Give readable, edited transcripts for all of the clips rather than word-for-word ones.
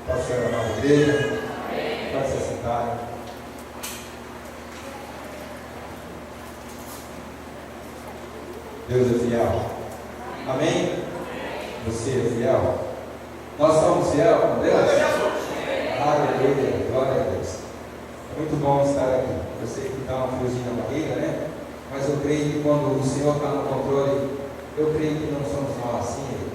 Posso chegar na igreja? Pode se sentar. Deus é fiel. Amém? Você é fiel? Nós somos fiel com Deus? Aleluia, glória a Deus. É muito bom estar aqui. Eu sei que está um friozinho na barriga, né? Mas eu creio que quando o Senhor está no controle, eu creio que não somos nós, sim Ele.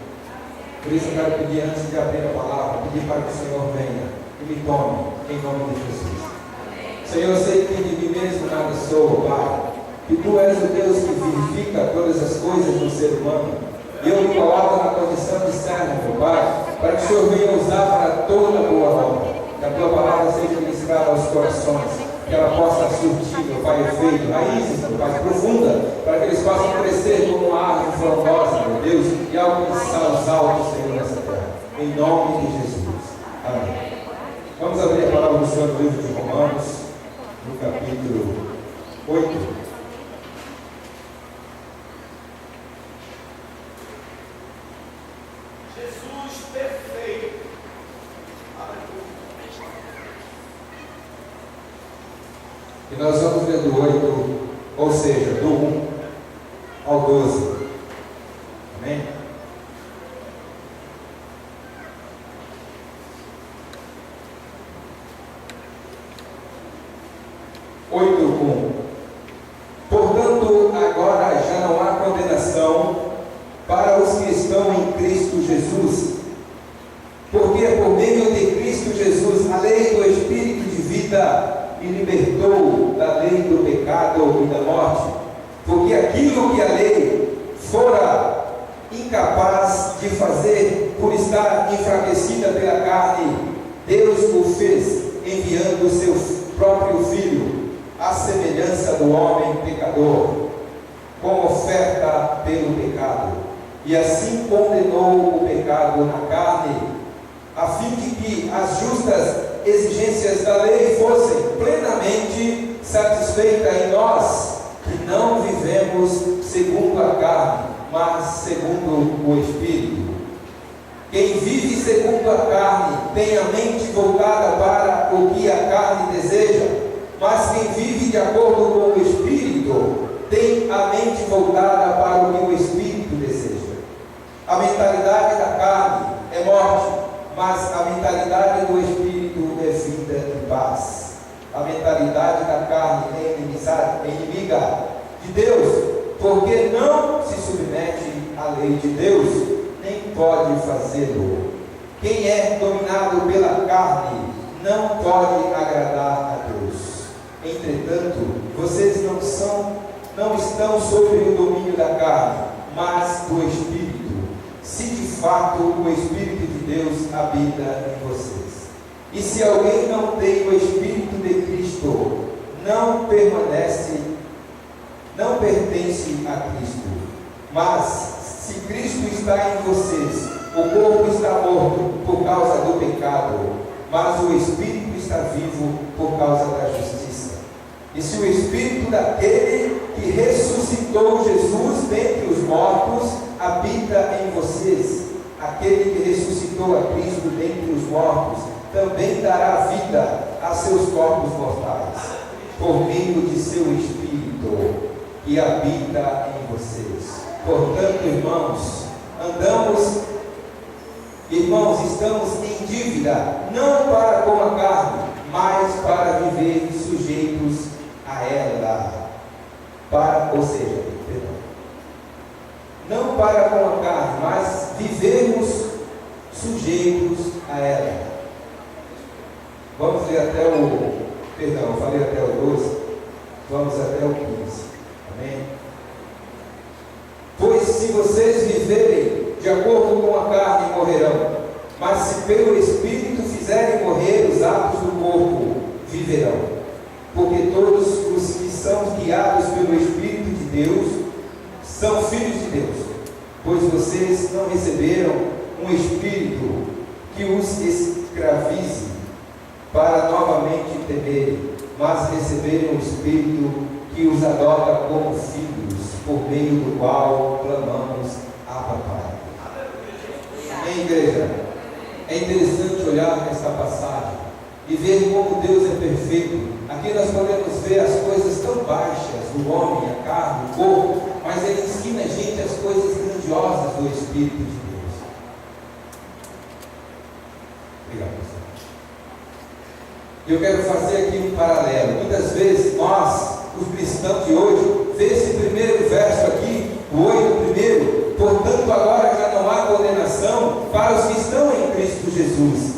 Por isso eu quero pedir, antes de abrir a palavra, pedir para que o Senhor venha e me tome, em nome de Jesus. Senhor, eu sei que de mim mesmo nada sou, Pai. Que Tu és o Deus que vivifica todas as coisas no ser humano. E eu me coloco na condição de servo, meu Pai, para que o Senhor venha usar para toda boa obra. Que a Tua palavra seja ministrada aos corações, que ela possa surtir, meu Pai, efeito, raízes, meu Pai, profunda, para que eles possam crescer como uma árvore frondosa, meu Deus, e alcançar os altos, Senhor, nessa terra. Em nome de Jesus. Amém. Vamos abrir a palavra do Senhor no livro de Romanos, no capítulo 8. E nós vamos ler do 8, ou seja, do 1 ao 12. Amém? Portanto, agora já não há condenação para os que estão em Cristo Jesus, porque por meio de Cristo Jesus a lei do Espírito de vida me libertou da lei do pecado e da morte, porque aquilo que a lei fora incapaz de fazer por estar enfraquecida pela carne, Deus o fez enviando o seu próprio Filho, à semelhança do homem pecador, como oferta pelo pecado, e assim condenou o pecado na carne, a fim de que as justas exigências da lei fossem plenamente satisfeitas em nós, que não vivemos segundo a carne, mas segundo o Espírito. Quem vive segundo a carne tem a mente voltada para o que a carne deseja, mas quem vive de acordo com o Espírito tem a mente voltada para o que o Espírito deseja. A mentalidade da carne é morte, mas a mentalidade do Espírito é vida e paz. A mentalidade da carne é inimiga de Deus, porque não se submete à lei de Deus, nem pode fazê-lo. Quem é dominado pela carne não pode agradar a Deus. Entretanto, vocês não estão sob o domínio da carne, mas do Espírito, se de fato o Espírito de Deus habita em vocês. E se alguém não tem o Espírito de Cristo, não pertence a Cristo. Mas se Cristo está em vocês, o corpo está morto por causa do pecado, mas o Espírito está vivo por causa da justiça. E se o Espírito daquele que ressuscitou Jesus dentre os mortos habita em vocês, aquele que ressuscitou a Cristo dentre os mortos também dará vida a seus corpos mortais, por meio de seu Espírito que habita em vocês. Portanto, estamos em dívida, não para com a carne, mas para viver sujeitos a ela. Não para com a carne, mas vivermos sujeitos a ela. Vamos ler até eu falei até o 12, vamos até o 15. Amém? Pois se vocês viverem de acordo com a carne, morrerão, mas se pelo Espírito fizerem morrer os atos do corpo, viverão. Porque todos os que são guiados pelo Espírito de Deus são filhos de Deus. Pois vocês não receberam um espírito que os escravize para novamente temerem, mas receberam um espírito que os adota como filhos, por meio do qual clamamos Abba Pai. Amém, igreja? É interessante olhar essa passagem e ver como Deus é perfeito. Aqui nós podemos ver as coisas tão baixas do homem, a carne, o corpo, mas ele ensina a gente as coisas grandiosas do Espírito de Deus. Obrigado, Senhor. Eu quero fazer aqui um paralelo. Muitas vezes nós, os cristãos de hoje, vê esse primeiro verso aqui, o 8 primeiro, portanto agora já não há condenação para os que estão em Cristo Jesus,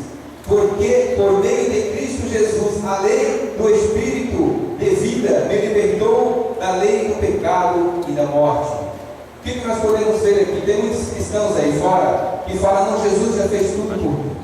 porque por meio de Cristo Jesus a lei do Espírito de vida me libertou da lei do pecado e da morte. O que nós podemos ver aqui? Tem muitos cristãos aí fora que falam, não, Jesus já fez tudo por mim.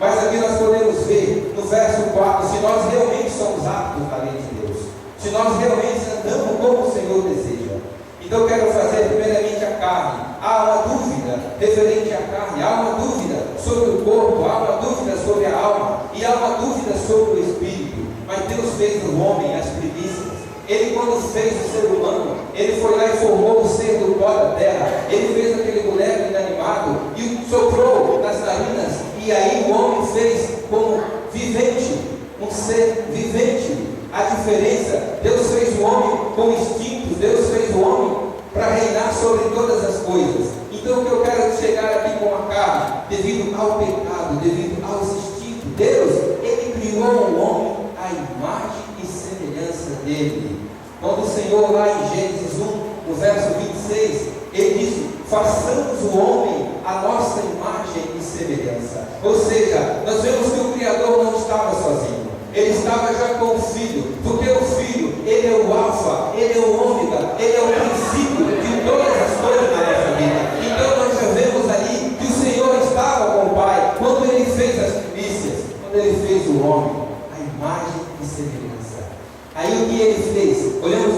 Mas aqui nós podemos ver no verso 4, se nós realmente somos aptos à lei de Deus, se nós realmente andamos como o Senhor deseja. Então eu quero fazer primeiramente a carne. Há uma dúvida referente à carne, há uma dúvida sobre o corpo, há uma dúvida sobre a alma e há uma dúvida sobre o espírito. Mas Deus fez no homem as primícias. Ele, quando fez o ser humano, ele foi lá e formou o ser do pó da terra. Ele fez aquele boneco inanimado e soprou nas narinas, e aí o homem fez como vivente, um ser vivente. A diferença, Deus fez o homem com instintos, Deus fez o homem para reinar sobre todas as coisas. Então o que eu quero chegar aqui com a carne, devido ao pecado, devido aos instintos, Deus, Ele criou o homem à imagem e semelhança dele. Quando o Senhor lá em Gênesis 1, no verso 26, Ele diz, façamos o homem a nossa imagem e semelhança. Ou seja, nós vemos que o Criador não estava sozinho. Ele estava já com o Filho, porque o Filho, Ele é o Alfa, Ele é o Ômega, Ele é o princípio de todas as coisas na nossa vida. Então nós já vemos ali que o Senhor estava com o Pai, quando Ele fez as primícias, quando Ele fez o homem, a imagem e semelhança. Aí o que Ele fez? Olhamos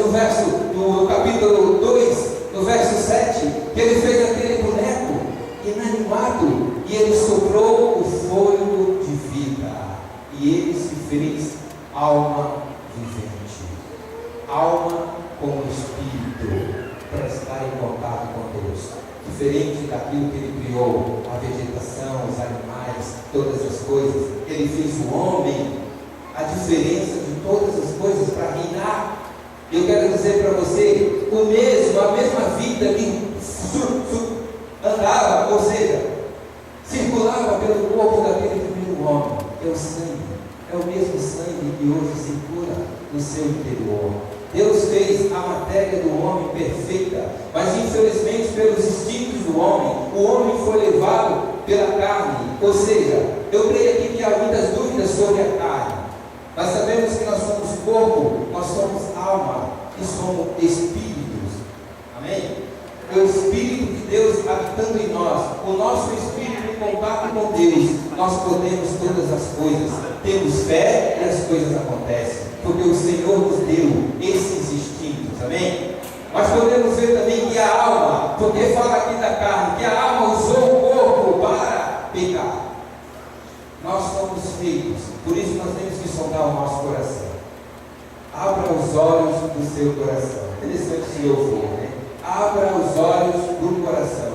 no capítulo 2, no verso 7, que Ele fez aquele boneco inanimado, e Ele soprou o fôlego de vida, e Ele se fez alma vivente, alma com o Espírito, para estar em contato com Deus, diferente daquilo que Ele criou, a vegetação, os animais, todas as coisas. Ele fez o homem, a diferença de todas as coisas para reinar. Eu quero dizer para você, a mesma vida que andava, ou seja, circulava pelo corpo daquele primeiro homem, é o sangue. É o mesmo sangue que hoje circula no seu interior. Deus fez a matéria do homem perfeita, mas infelizmente pelos instintos do homem, o homem foi levado pela carne. Ou seja, eu creio aqui que há muitas dúvidas sobre a carne. Nós sabemos que nós somos corpo, nós somos alma e somos espíritos. Amém? É o Espírito de Deus habitando em nós. O nosso espírito em contato com Deus, nós podemos todas as coisas. Temos fé e as coisas acontecem, porque o Senhor nos deu esses instintos. Amém? Mas podemos ver também que a alma, porque fala aqui da carne, que a alma usou o corpo para pecar. Nós somos feitos, por isso nós temos que sondar o nosso coração. Abra os olhos do seu coração. Interessante se eu for, né? Abra os olhos do coração,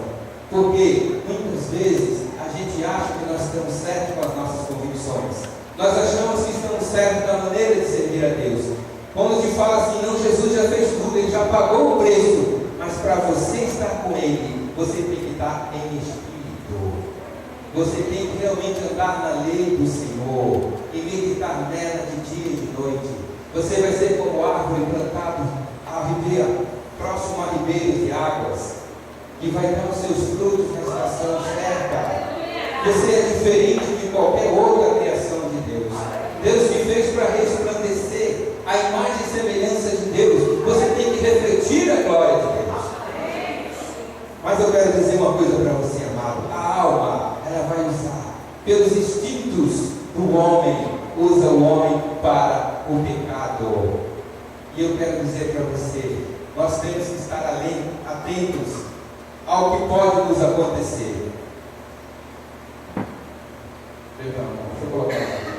porque muitas vezes a gente acha que nós estamos certos com as nossas convicções. Nós achamos que estamos certos na maneira de servir a Deus. Quando te fala assim, não, Jesus já fez tudo, Ele já pagou o preço, mas para você estar com Ele, você tem que estar em espírito. Você tem que realmente andar na lei do Senhor e meditar nela de dia e de noite. Você vai ser como árvore plantada à ribeira, próximo a ribeiros de águas, que vai dar os seus frutos na estação certa. Você é diferente de qualquer outra criação de Deus. Deus te fez para resplandecer a imagem e semelhança de Deus. Você tem que refletir a glória de Deus. Mas eu quero dizer uma coisa para você, amado. A alma, ela vai usar pelos instintos do homem, usa o homem para o pecado. E eu quero dizer para você, nós temos que estar atentos ao que pode nos acontecer. Perdão, deixa eu colocar aqui.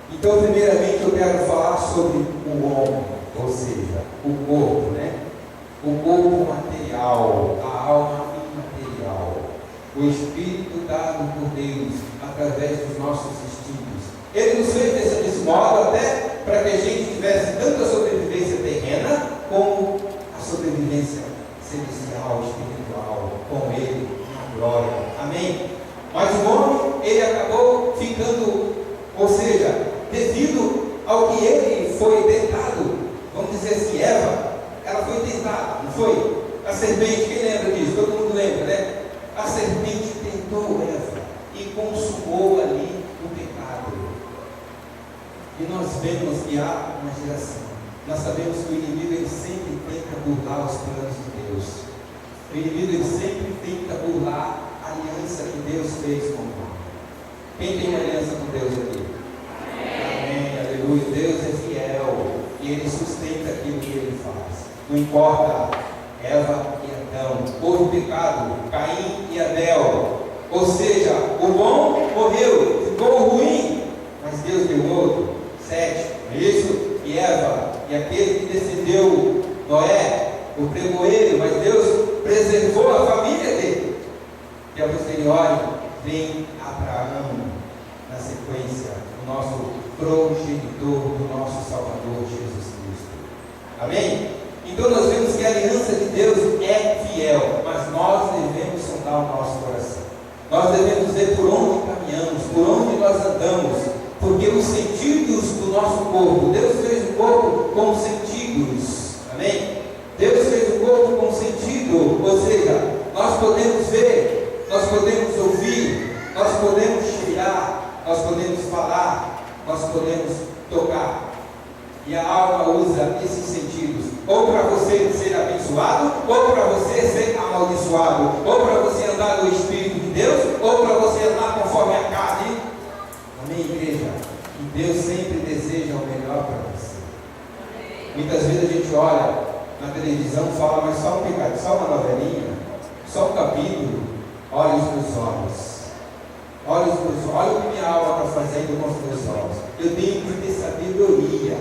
Então, primeiramente, eu quero falar sobre o homem, ou seja, o corpo, né? O corpo material, a alma imaterial. Deus através dos nossos instintos. Ele nos fez desse modo até para que a gente tivesse tanto a sobrevivência terrena como a sobrevivência celestial, espiritual, com Ele na glória. Amém? Mas o homem, ele acabou ficando, ou seja, devido ao que ele foi tentado, vamos dizer assim, Eva, ela foi tentada, não foi? A serpente, quem lembra disso? Todo mundo lembra, né? A serpente tentou Eva e consumou ali o pecado. E nós vemos que há uma geração. Nós sabemos que o inimigo ele sempre tenta burlar os planos de Deus. O inimigo ele sempre tenta burlar a aliança que Deus fez com o homem. Quem tem uma aliança com Deus aqui? Amém. Aleluia. Deus é fiel e Ele sustenta aquilo que Ele faz. Não importa Eva e Adão, houve pecado, Caim e Abel. Ou seja, o bom morreu, ficou o ruim, mas Deus deu outro. 7, é isso? E Eva, e aquele que descendeu Noé, o pregoeiro, mas Deus preservou a família dele. E a posteriori vem Abraão, na sequência, o nosso progenitor, do nosso Salvador Jesus Cristo. Amém? Então nós vemos que a aliança de Deus é fiel, mas nós devemos sondar o nosso coração. Nós devemos ver por onde caminhamos, por onde nós andamos, porque os sentidos do nosso corpo, Deus fez o corpo com sentidos. Amém? Deus fez o corpo com sentido, ou seja, nós podemos ver, nós podemos ouvir, nós podemos cheirar, nós podemos falar, nós podemos tocar. E a alma usa esses sentidos, ou para você ser abençoado, ou para você ser amaldiçoado, ou para você andar no Espírito de Deus, ou para você andar conforme a carne. Amém, igreja? E Deus sempre deseja o melhor para você. Muitas vezes a gente olha na televisão e fala, mas só um pecado, só uma novelinha, só um capítulo. Olha os meus olhos. Olha o que minha alma está fazendo com os meus olhos. Eu tenho que ter sabedoria.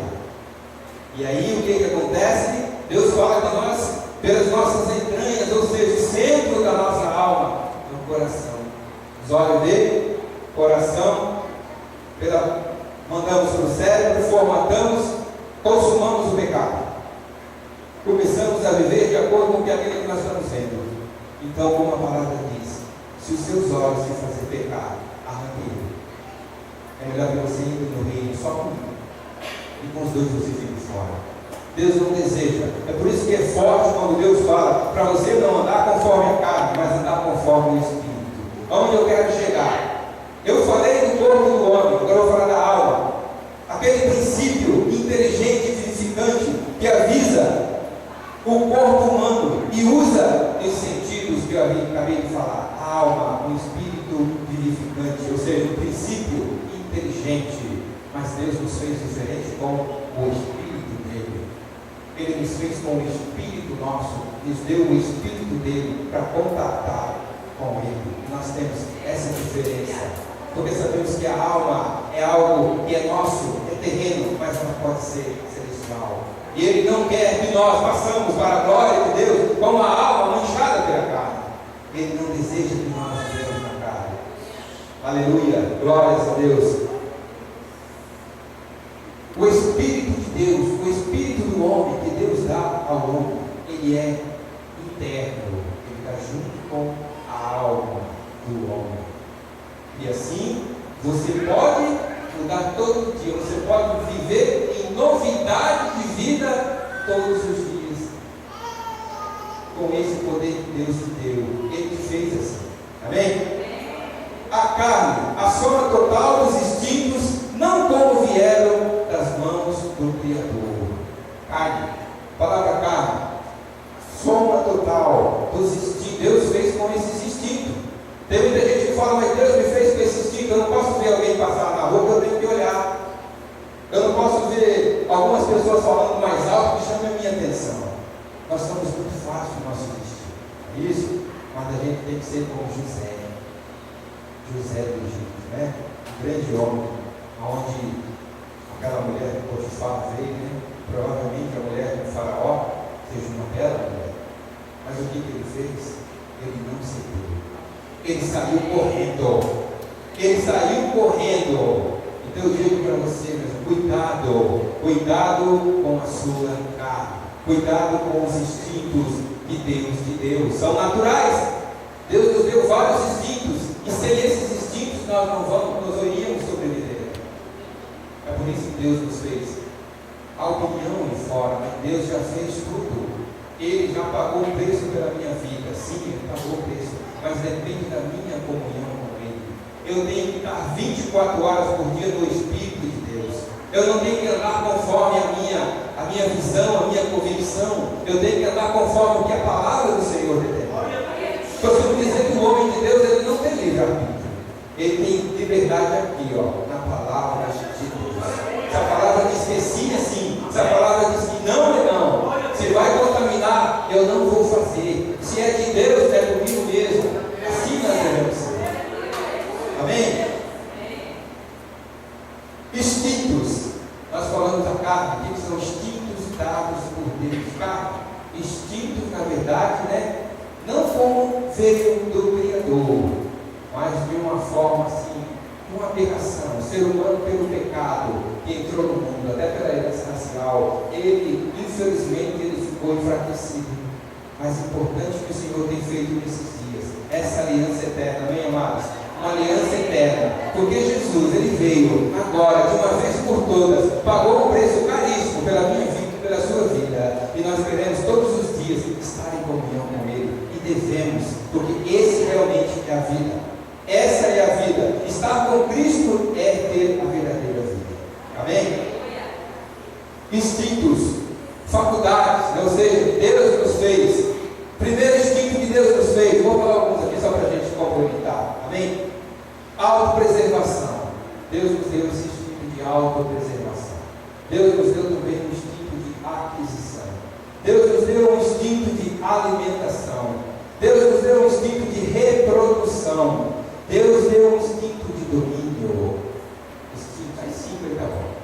E aí o que acontece? Deus fala de nós pelas nossas entranhas, ou seja, o centro da nossa alma é o coração. Os olhos dele, coração, mandamos para o cérebro, formatamos, consumamos o pecado. Começamos a viver de acordo com aquilo que nós estamos vendo. Então, como a palavra diz, se os seus olhos te fazer pecar, arranque ele. É melhor que você entre no reino só com um. E com os dois você fica fora. Deus não deseja. É por isso que é forte quando Deus fala para você não andar conforme a carne, mas andar conforme o Espírito. Aonde eu quero chegar? Eu falei do corpo do homem, agora eu vou falar da alma. Aquele princípio inteligente e vivificante que avisa o corpo humano e usa esses sentidos que eu acabei de falar. A alma, o espírito vivificante, ou seja, o princípio inteligente. Mas Deus nos fez diferente com o Espírito dele. Ele nos fez com o Espírito nosso, nos deu o Espírito dele para contatar com ele. Nós temos essa diferença, porque sabemos que a alma é algo que é nosso, é terreno, mas não pode ser celestial. E ele não quer que nós passemos para a glória de Deus com uma alma manchada pela carne. Ele não deseja que nós vivemos na carne. Aleluia, glórias a Deus. O Espírito de Deus, o Espírito do homem que Deus dá ao homem, ele é interno, ele está junto com a alma do homem. E assim, você pode mudar todo dia, você pode viver em novidade de vida todos os dias, com esse poder que Deus te deu. Ele te fez assim, amém? A carne, a soma total dos instintos, não como vieram das mãos do Criador. Carne, palavra carne, soma total dos instintos. Deus fez com esses instintos. Tem muita gente que fala, mas Deus me fez com esse instinto. Eu não posso ver alguém passar na rua, eu tenho que olhar. Eu não posso ver algumas pessoas falando mais alto que chamam a minha atenção. Nós somos muito fáceis no nosso instinto. É isso? Mas a gente tem que ser como José. José do Egito, né? Um grande homem, onde aquela mulher que Potifar veio, né? Provavelmente a mulher do faraó seja uma bela mulher. Mas o que ele fez? Ele não cedeu. Ele saiu correndo. Ele saiu correndo. Então eu digo para você, cuidado com a sua carne, cuidado com os instintos que Deus te deu, são naturais. Deus nos deu vários instintos, e sem esses instintos nós iríamos sobreviver. É por isso que Deus nos fez. A opinião em fora, mas Deus já fez tudo. Ele já pagou o preço pela minha vida. Sim, Ele pagou o preço, mas depende da minha comunhão com Ele. Eu tenho que estar 24 horas por dia no Espírito de Deus. Eu não tenho que andar conforme a minha visão, a minha convicção. Eu tenho que andar conforme o que a palavra do Senhor determina. Eu costumo dizer que o homem de Deus, ele não tem livre-arbítrio. Ele tem liberdade aqui, na palavra de Deus. Se a palavra diz que sim, é sim. Se a palavra diz que não, é não. Se vai contaminar, eu não vou fazer. Se é de Deus, é comigo mesmo. Assim nós devemos ser. Amém? Instintos. Nós falamos da carne. O que são instintos dados por Deus? Carne. Instintos, na verdade, não como veio do Criador, mas de uma forma assim, uma aberração. O ser humano, pelo pecado que entrou no mundo, até pela herança racial, ele, infelizmente, ele ficou enfraquecido. Mas é importante que o Senhor tem feito nesses dias, essa aliança eterna, amém, amados? Uma aliança eterna, porque Jesus, ele veio agora, de uma vez por todas, pagou um preço caríssimo pela minha vida e pela sua vida, e nós queremos todos os dias estar em comunhão com Ele, e devemos, porque esse realmente é a vida. Essa é a vida. Estar com Cristo é ter a verdadeira vida. Amém? Instintos, faculdades, ou seja, Deus nos fez. Primeiro instinto que Deus nos fez, vou falar alguns aqui só para a gente complementar. Amém? Autopreservação. Deus nos deu esse instinto de autopreservação. Deus nos deu também um instinto de aquisição. Deus nos deu um instinto de alimentação. Deus nos deu um instinto de reprodução. Deus deu um instinto de domínio. Instinto, aí 5 está bom.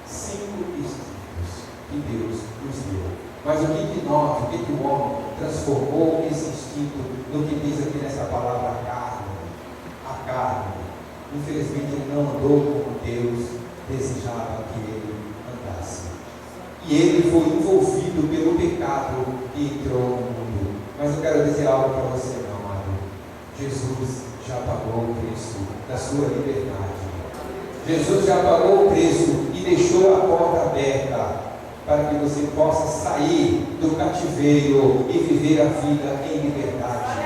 5 instintos que Deus nos deu. Mas o que o homem transformou esse instinto no que diz aqui nessa palavra carne? A carne. Infelizmente ele não andou como Deus desejava que ele andasse. E ele foi envolvido pelo pecado e entrou no mundo. Mas eu quero dizer algo para você, meu amado. Jesus já pagou o preço da sua liberdade. Jesus já pagou o preço e deixou a porta aberta para que você possa sair do cativeiro e viver a vida em liberdade.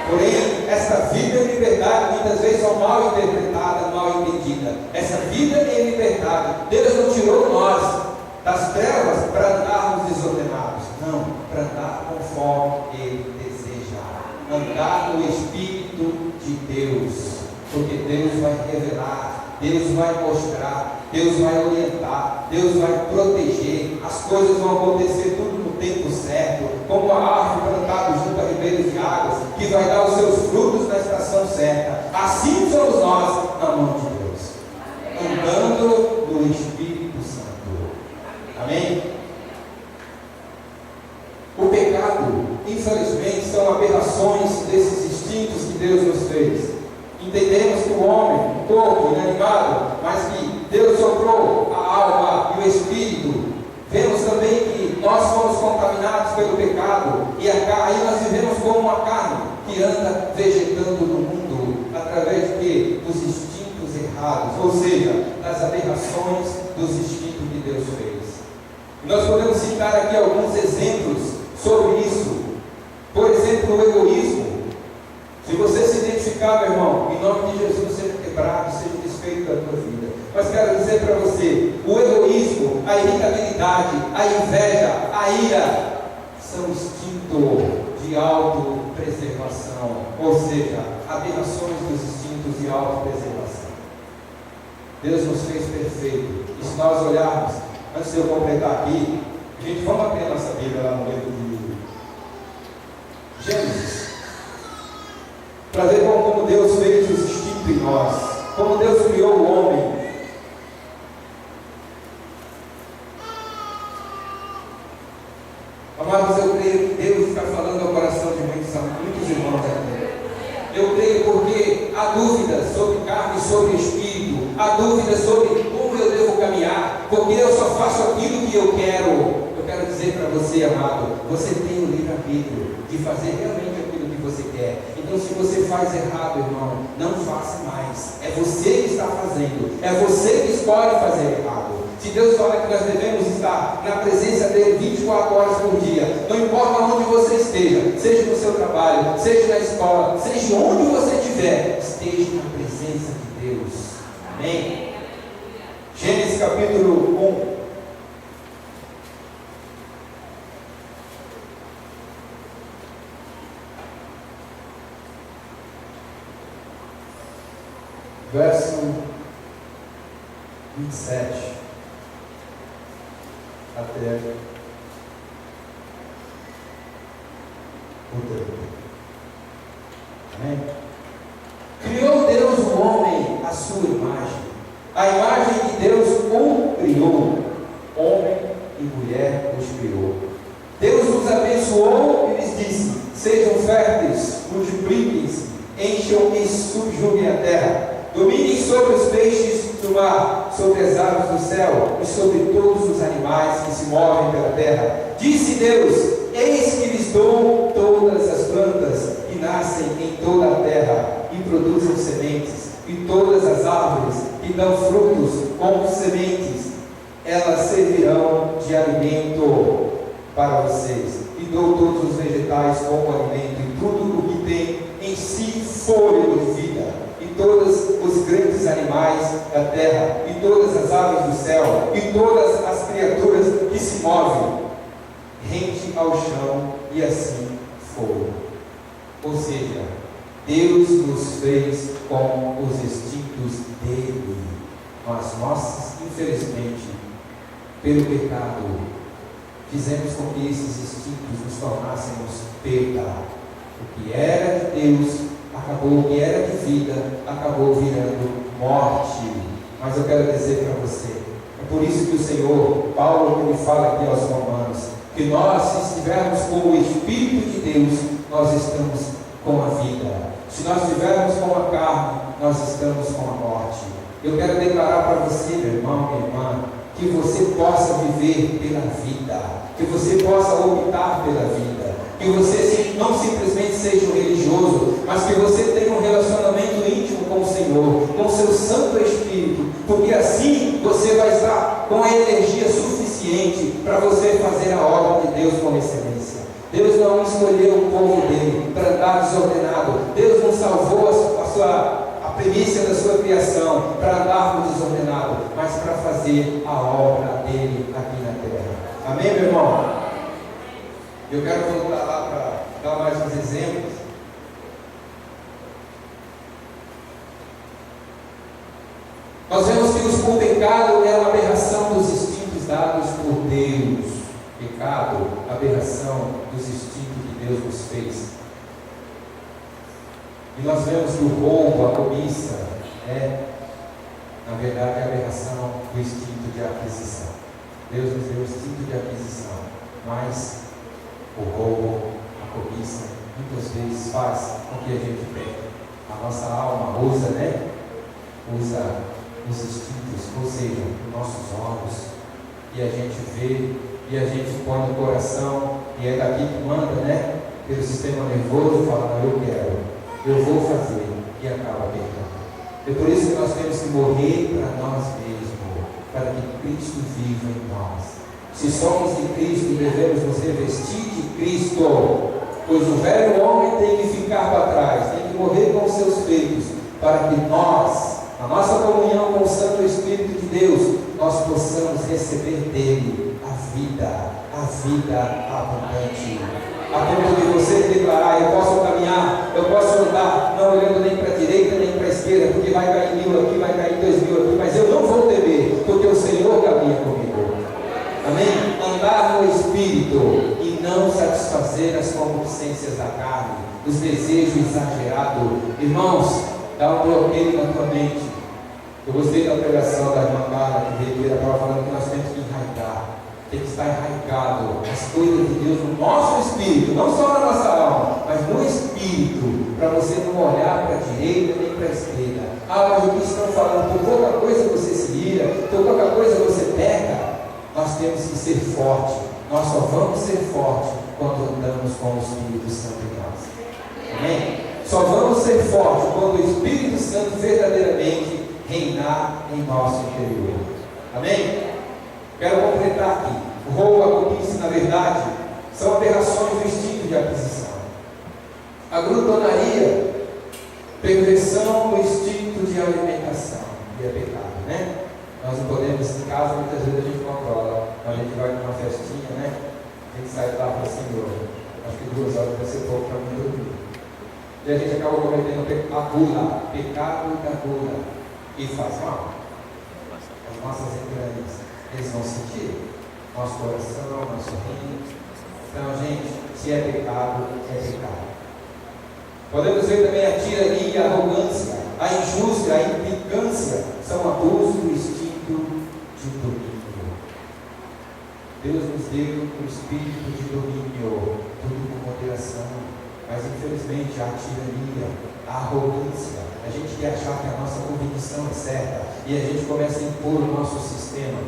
Porém, essa vida em liberdade muitas vezes é mal interpretada, mal entendida. Essa vida em liberdade, Deus não tirou nós das trevas para andarmos desordenados. Não, para andar conforme Ele deseja. Andar no Espírito de Deus. Porque Deus vai revelar, Deus vai mostrar, Deus vai orientar, Deus vai proteger. As coisas vão acontecer tudo no tempo certo. Como a árvore plantada junto a ribeiros de águas, que vai dar os seus frutos na estação certa. Assim somos nós na mão de Deus. Andando no Espírito Santo. Amém? O pecado, infelizmente, são aberrações desses instintos que Deus nos fez. Entendemos que o homem, o corpo inanimado, mas que Deus soprou a alma e o espírito. Vemos também que nós fomos contaminados pelo pecado e aí nós vivemos como uma carne que anda vegetando no mundo através dos instintos errados, ou seja, das aberrações dos instintos que Deus fez. Nós podemos citar aqui alguns exemplos sobre isso. Por exemplo, o egoísmo. Se você se identificar, meu irmão, em nome de Jesus, seja quebrado, seja desfeito da tua vida. Mas quero dizer para você, o egoísmo, a irritabilidade, a inveja, a ira, são instintos de autopreservação, ou seja, aberrações dos instintos de autopreservação. Deus nos fez perfeito. E se nós olharmos, antes de eu completar aqui, gente, vamos abrir a nossa Bíblia lá no livro de Gênesis, para ver como Deus fez os instintos em nós, como Deus criou o homem. Amados, eu creio que Deus está falando ao coração de muitos irmãos aqui. Eu creio porque há há dúvidas sobre carne e sobre espírito, há dúvidas sobre como eu devo caminhar, porque eu só faço aquilo que eu quero. Eu quero dizer para você, amado, você tem o livre-arbítrio de fazer realmente aquilo que você quer. Então, se você faz errado, irmão, não faça mais. É você que está fazendo, é você que escolhe fazer errado. Se Deus fala que nós devemos estar na presença dele 24 horas por dia, não importa onde você esteja, seja no seu trabalho, seja na escola, seja onde você estiver, esteja na presença de Deus. Amém? Gênesis capítulo 1. Verso 27 até o 30. Amém? Criou Deus o homem à sua imagem. A imagem de Deus o criou. Homem e mulher os criou. Deus os abençoou e lhes disse: sejam férteis, multipliquem-se, encham e subjuguem a terra. Dominem sobre os peixes do mar, sobre as aves do céu e sobre todos os animais que se movem pela terra. Disse Deus: eis que lhes dou todas as plantas que nascem em toda a terra e produzem sementes, e todas as árvores que dão frutos com sementes, elas servirão de alimento para vocês. E dou todos os vegetais como alimento, e tudo o que tem em si fôlego de vida, e todos os grandes animais da terra, e todas as aves do céu, e todas as criaturas que se movem, rente ao chão, e assim foi. Ou seja, Deus nos fez com os instintos dele, mas nós, infelizmente, pelo pecado, fizemos com que esses instintos nos tornássemos perda. O que era de Deus acabou, o que era de vida acabou virando morte. Mas eu quero dizer para você, é por isso que o Senhor, Paulo, ele fala aqui aos Romanos, que nós, se estivermos com o Espírito de Deus, nós estamos com a vida. Se nós estivermos com a carne, nós estamos com a morte. Eu quero declarar para você, meu irmão, minha irmã, que você possa viver pela vida, que você possa optar pela vida, que você não simplesmente seja um religioso, mas que você tenha um relacionamento íntimo com o Senhor, com o seu Santo Espírito, porque assim você vai estar com a energia suficiente para você fazer a obra de Deus com excelência. Deus não escolheu o povo dele para andar desordenado. Deus não salvou a primícia da sua criação para andarmos desordenado, mas para fazer a obra dele aqui na terra. Amém, meu irmão? Eu quero voltar lá para dar mais uns exemplos. Nós vemos que o pecado é uma aberração dos instintos dados por Deus. Pecado, aberração dos instintos que Deus nos fez. E nós vemos que o roubo, a cobiça, na verdade, a aberração do instinto de aquisição. Deus nos deu o instinto de aquisição, mas o roubo, a cobiça, muitas vezes faz com que a gente perca. A nossa alma usa os instintos, ou seja, os nossos olhos, e a gente vê, e a gente põe no coração, e é daqui que manda, pelo sistema nervoso, fala: não, eu quero, eu vou fazer, e acaba pecando. É por isso que nós temos que morrer para nós mesmos, para que Cristo viva em nós. Se somos de Cristo, devemos nos revestir de Cristo, pois o velho homem tem que ficar para trás, tem que morrer com os seus feitos, para que nós, na nossa comunhão com o Santo Espírito de Deus, nós possamos receber dele a vida abundante. A ponto de você declarar: eu posso caminhar, eu posso andar, não olhando nem para a direita nem para a esquerda, porque vai cair 1000 aqui, vai cair 2000 aqui, mas eu não vou temer, porque o Senhor caminha comigo. Amém? Andar no Espírito e não satisfazer as concupiscências da carne, os desejos exagerados. Irmãos, dá um bloqueio na tua mente. Eu gostei da pregação da irmã Carla, que veio aqui, ela estava falando que nós temos que enraizar. tem que estar enraizado as coisas de Deus no nosso espírito, não só na nossa alma, mas no espírito, para você não olhar para a direita nem para a esquerda. Mas o que estão falando, por pouca coisa você se ira, por pouca coisa você peca. Nós temos que ser forte, nós só vamos ser fortes quando andamos com o Espírito Santo em nós. Amém? Só vamos ser fortes quando o Espírito Santo verdadeiramente reinar em nosso interior. Amém? Quero completar aqui. O roubo e a cobiça, na verdade, são aberrações do instinto de aquisição. A glutonaria, perversão do instinto de alimentação, e é pecado, né? Nós não podemos, em casa, muitas vezes a gente controla. A gente vai para uma festinha, né? A gente sai lá para o Senhor. Acho que 2 horas vai ser pouco para mim dormir. E a gente acaba cometendo a gula, pecado da gula, e faz mal. As nossas entranhas, eles vão sentir. Nosso coração, nosso rim. Então, gente, se é pecado, é pecado. Podemos ver também a tirania, a arrogância, a injúria, a implicância, são abusos do instinto de domínio. Deus nos deu o espírito de domínio, tudo com moderação, mas infelizmente a tirania, a arrogância, a gente quer achar que a nossa convicção é certa e a gente começa a impor o nosso sistema,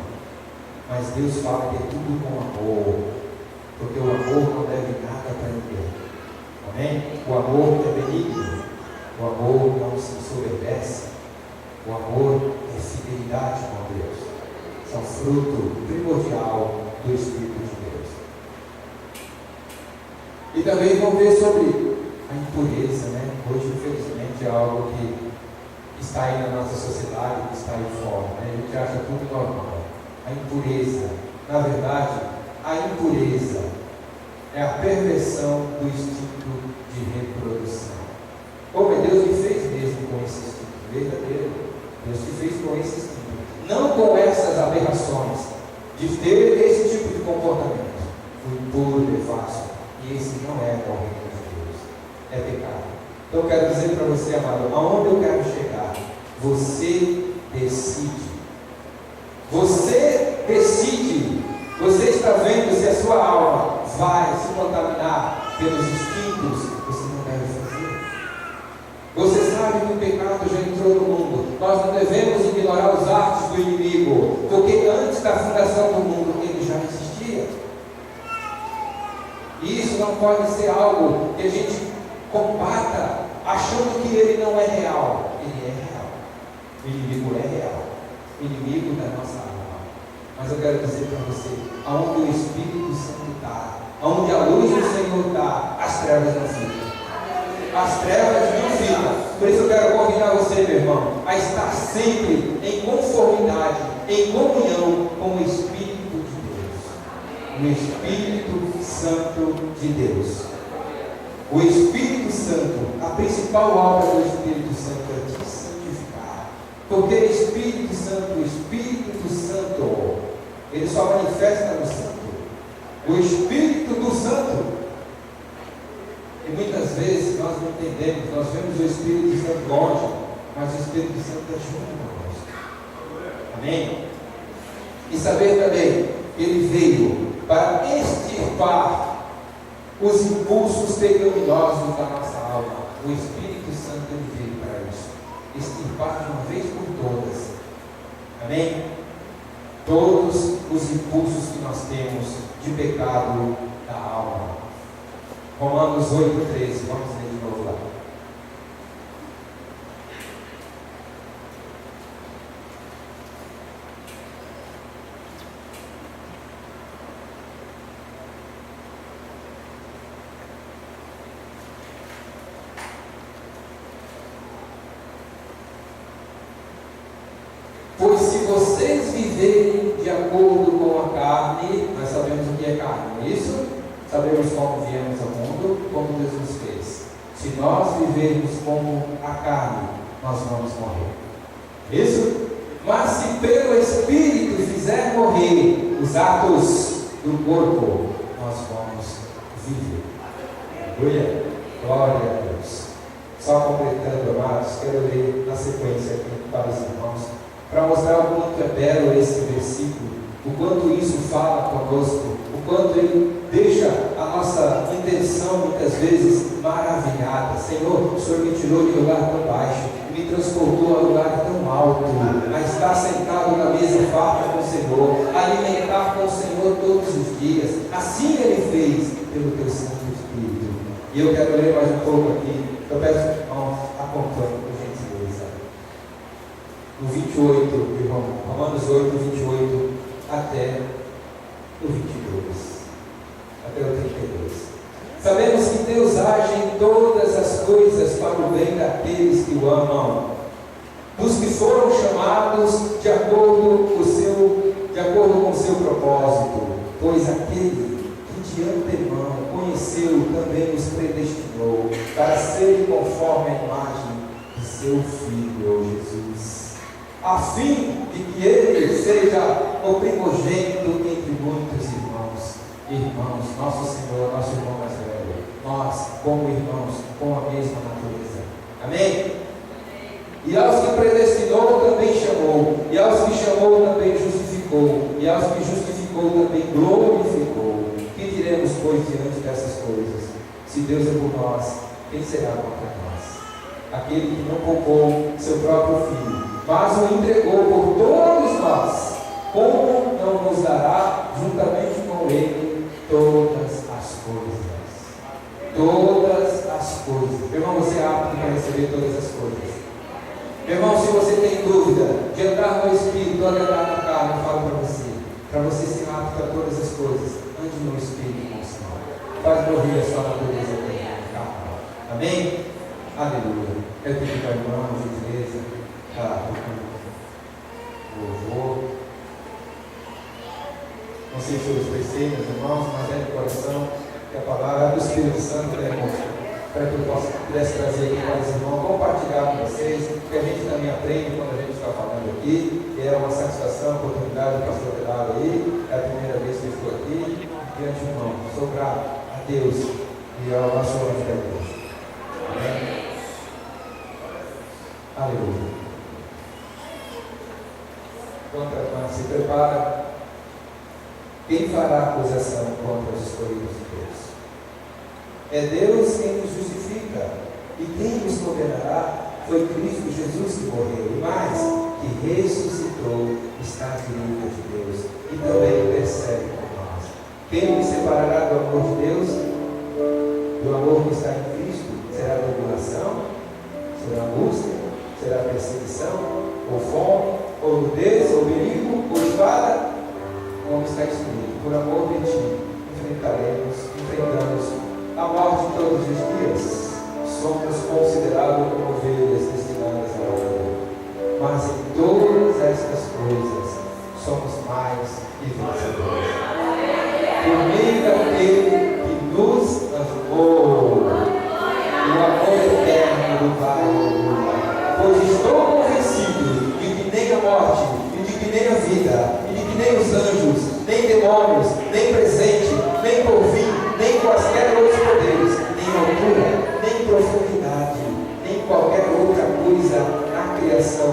mas Deus fala que é tudo com amor, porque o amor não deve nada para ninguém. Amém? O amor é benigno, o amor não se ensoberbece, o amor é fidelidade com Deus, são fruto primordial do Espírito de Deus. E também vamos ver sobre a impureza, né? Hoje, infelizmente, é algo que está aí na nossa sociedade, que está aí fora, né? A gente acha tudo normal. A impureza, na verdade, a impureza é a perversão do instinto de reprodução. Como é Deus que fez mesmo com esse instinto verdadeiro? Deus que fez com esse instinto, não com essas aberrações de ter esse tipo de comportamento. O impuro, devasso, e esse não é o reino de Deus, é pecado. Então eu quero dizer para você, amado, aonde eu quero chegar? Você decide. Você decide. Você está vendo se a sua alma vai se contaminar pelos instintos? Você não deve fazer. Você sabe que o pecado já entrou no mundo. Nós não devemos ignorar os atos do inimigo, porque antes da fundação do mundo ele já existia. E isso não pode ser algo que a gente combata achando que ele não é real. Ele é real. O inimigo é real. O inimigo da nossa alma. Mas eu quero dizer para você, aonde o Espírito Santo está, aonde a luz do Senhor está, as trevas não ficam. As trevas não ficam. Por isso eu quero convidar você, meu irmão, a estar sempre em conformidade, em comunhão com o Espírito de Deus. O Espírito Santo de Deus. O Espírito Santo, a principal obra do Espírito Santo é te santificar. Porque Espírito Santo, ele só manifesta no Santo. O Espírito do Santo. E muitas vezes nós não entendemos, nós vemos o Espírito Santo longe, mas o Espírito Santo é junto conosco. Amém? E saber também, ele veio para extirpar os impulsos pecaminosos da nossa alma. O Espírito Santo ele veio para isso. Extirpar de uma vez por todas. Amém? Todos os impulsos que nós temos de pecado da alma. Romanos 8,13, vamos ler de novo lá. Pois se vocês viverem de acordo com a carne, nós sabemos o que é carne, não é isso? Sabemos como viemos ao mundo, como Jesus fez. Se nós vivermos como a carne, nós vamos morrer. Isso? Mas se pelo Espírito fizer morrer os atos do corpo, nós vamos viver. Aleluia! Glória a Deus. Só completando, amados, quero ler na sequência aqui para os irmãos, para mostrar o quanto é belo esse versículo, o quanto isso fala conosco, o quanto Ele deixa a nossa intenção muitas vezes maravilhada. Senhor, o Senhor me tirou de lugar tão baixo, me transportou a lugar tão alto, a estar sentado na mesa farta com o Senhor, alimentar com o Senhor todos os dias. Assim Ele fez pelo Teu Santo Espírito. E eu quero ler mais um pouco aqui. Eu peço que os irmãos acompanhem, por gentileza. No 28, irmão, Romanos 8, 28 até o 22, até o 32. Sabemos que Deus age em todas as coisas para o bem daqueles que o amam, dos que foram chamados de acordo com o seu propósito, pois aquele que de antemão conheceu também os predestinou para serem conforme a imagem de seu Filho, Jesus, a fim de que Ele seja o primogênito entre muitos irmãos. Irmãos, nosso Senhor, nosso irmão mais velho, nós, como irmãos, com a mesma natureza. Amém? E aos que predestinou também chamou, e aos que chamou também justificou, e aos que justificou também glorificou. Que diremos, pois, diante dessas coisas? Se Deus é por nós, quem será contra nós? Aquele que não poupou seu próprio Filho, mas o entregou por todos nós, como não nos dará juntamente com Ele todas as coisas? Todas as coisas. Meu irmão, você é apto para receber todas as coisas. Meu irmão, se você tem dúvida de andar no Espírito ou andar na carne, eu falo para você ser apto a todas as coisas, ande no Espírito, irmão. Faz morrer a sua natureza carnal. Amém? Aleluia. Eu pedi para a irmã, gentileza, louvor. Não sei se eu expressei, meus irmãos, mas é de coração que a palavra do Espírito Santo é para que eu pudesse trazer aqui para os irmãos, compartilhar com vocês, porque a gente também aprende quando a gente está falando aqui, e é uma satisfação, oportunidade do pastor Geraldo aí, é a primeira vez que eu estou aqui, diante do irmão. Sou grato a Deus e ao nosso anjo da igreja. Amém? Aleluia. Enquanto a irmã se prepara, quem fará acusação contra os escolhidos de Deus? É Deus quem nos justifica, e quem nos condenará foi Cristo Jesus que morreu, e mais, que ressuscitou, está à direita de Deus, e também intercede por nós. Quem nos separará do amor de Deus? Do amor que está em Cristo? Será tribulação? Será angústia? Será perseguição? Ou fome? Ou nudez? Ou perigo? Ou espada? Como está escrito, por amor de ti, enfrentamos a morte todos os dias. Somos considerados como ovelhas destinadas à morte. Mas em todas estas coisas, somos mais que vencedores. Por meio daquele que nos amou, o amor eterno do Pai. Pois estou convencido de que nem a morte, e de que nem a vida, nem os anjos, nem demônios, nem presente, nem porvir, nem quaisquer outros poderes, nem altura, nem profundidade, nem qualquer outra coisa na criação